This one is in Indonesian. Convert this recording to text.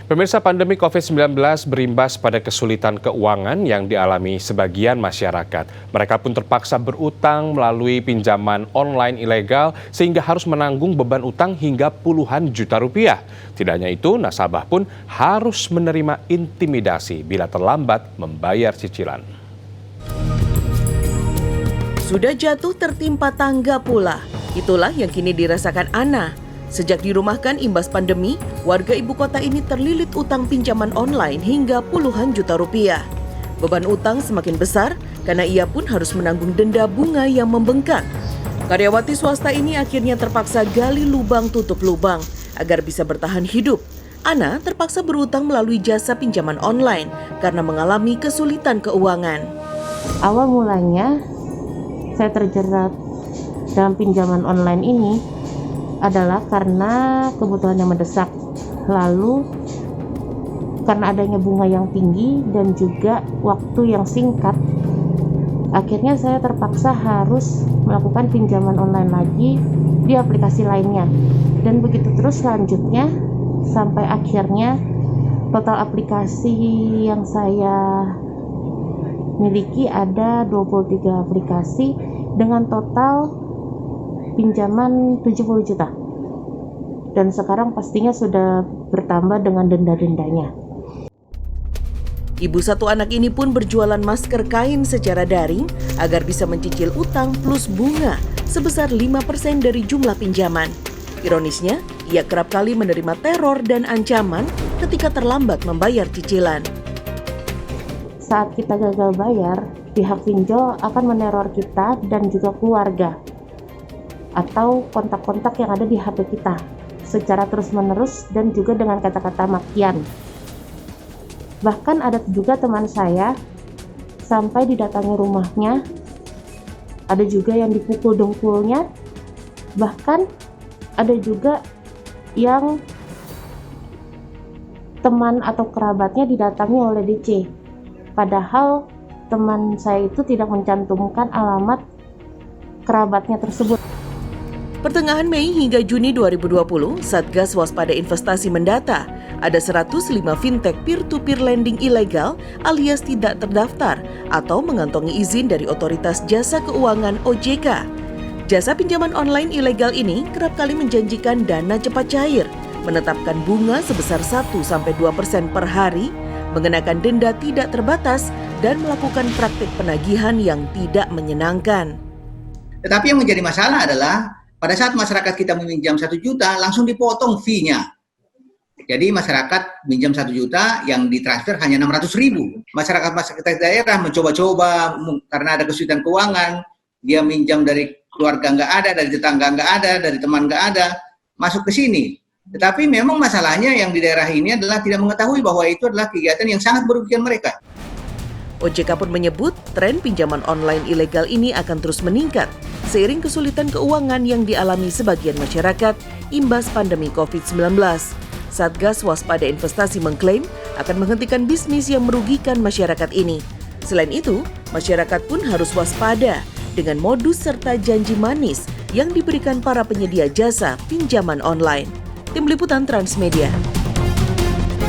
Pemirsa, pandemi COVID-19 berimbas pada kesulitan keuangan yang dialami sebagian masyarakat. Mereka pun terpaksa berutang melalui pinjaman online ilegal sehingga harus menanggung beban utang hingga puluhan juta rupiah. Tidak hanya itu, nasabah pun harus menerima intimidasi bila terlambat membayar cicilan. Sudah jatuh tertimpa tangga pula. Itulah yang kini dirasakan Ana. Sejak dirumahkan imbas pandemi, warga ibu kota ini terlilit utang pinjaman online hingga puluhan juta rupiah. Beban utang semakin besar karena ia pun harus menanggung denda bunga yang membengkak. Karyawati swasta ini akhirnya terpaksa gali lubang tutup lubang agar bisa bertahan hidup. Ana terpaksa berutang melalui jasa pinjaman online karena mengalami kesulitan keuangan. Awal mulanya saya terjerat dalam pinjaman online ini adalah karena kebutuhan yang mendesak, lalu karena adanya bunga yang tinggi dan juga waktu yang singkat, akhirnya saya terpaksa harus melakukan pinjaman online lagi di aplikasi lainnya, dan begitu terus selanjutnya sampai akhirnya total aplikasi yang saya miliki ada 23 aplikasi dengan total pinjaman 70 juta. Dan sekarang pastinya sudah bertambah dengan denda-dendanya. Ibu satu anak ini pun berjualan masker kain secara daring agar bisa mencicil utang plus bunga sebesar 5% dari jumlah pinjaman. Ironisnya, ia kerap kali menerima teror dan ancaman ketika terlambat membayar cicilan. Saat kita gagal bayar, pihak pinjol akan meneror kita dan juga keluarga atau kontak-kontak yang ada di HP kita secara terus-menerus dan juga dengan kata-kata makian. Bahkan ada juga teman saya sampai didatangi rumahnya, ada juga yang dipukul dengkulnya, bahkan ada juga yang teman atau kerabatnya didatangi oleh DC. Padahal teman saya itu tidak mencantumkan alamat kerabatnya tersebut. Pertengahan Mei hingga Juni 2020, Satgas Waspada Investasi mendata ada 105 fintech peer-to-peer lending ilegal alias tidak terdaftar atau mengantongi izin dari Otoritas Jasa Keuangan OJK. Jasa pinjaman online ilegal ini kerap kali menjanjikan dana cepat cair, menetapkan bunga sebesar 1-2% per hari, mengenakan denda tidak terbatas, dan melakukan praktik penagihan yang tidak menyenangkan. Tetapi yang menjadi masalah adalah pada saat masyarakat kita meminjam 1 juta, langsung dipotong fee-nya. Jadi masyarakat minjam 1 juta, yang ditransfer hanya 600.000. Masyarakat daerah mencoba-coba karena ada kesulitan keuangan, dia minjam dari keluarga nggak ada, dari tetangga nggak ada, dari teman nggak ada, masuk ke sini. Tetapi memang masalahnya yang di daerah ini adalah tidak mengetahui bahwa itu adalah kegiatan yang sangat merugikan mereka. OJK pun menyebut tren pinjaman online ilegal ini akan terus meningkat seiring kesulitan keuangan yang dialami sebagian masyarakat imbas pandemi COVID-19. Satgas Waspada Investasi mengklaim akan menghentikan bisnis yang merugikan masyarakat ini. Selain itu, masyarakat pun harus waspada dengan modus serta janji manis yang diberikan para penyedia jasa pinjaman online. Tim Liputan Transmedia.